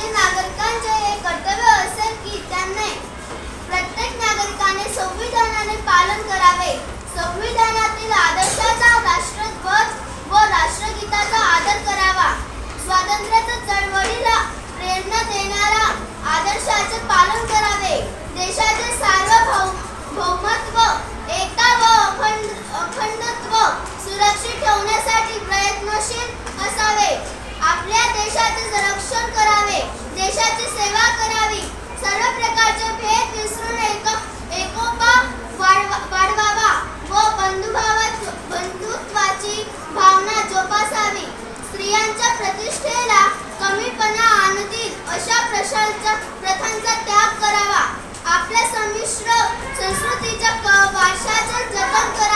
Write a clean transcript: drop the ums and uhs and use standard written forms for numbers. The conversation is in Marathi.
देशातील नागरिकांचे हे कर्तव्य असेल की त्यांनी प्रत्येक नागरिकाने संविधानाने पालन करावे. संविधानातील आदर्शाचा, राष्ट्रध्वज व राष्ट्रगीताचा आदर करावा. स्वातंत्र्याच्या चळवळीला प्रेरणा देणाऱ्या आदर्शाचे पालन करावे. देशाचे सार्वभौमत्व, एकता व अखंडत्व सुरक्षित ठेवण्यासाठी प्रयत्नशील असावे. आपल्या देशाचे रक्षण करावे. देशाची सेवा करावी. सर्व प्रकारचे भेद विसरून एकोपा वाढवावा व बंधुत्वाची भावना जोपासावी. स्त्रियांच्या प्रतिष्ठेला कमीपणा आणतील अशा प्रथांचा त्याग करावा. आपल्या संमिश्र संस्कृतीच्या वारशाचे जतन करावे.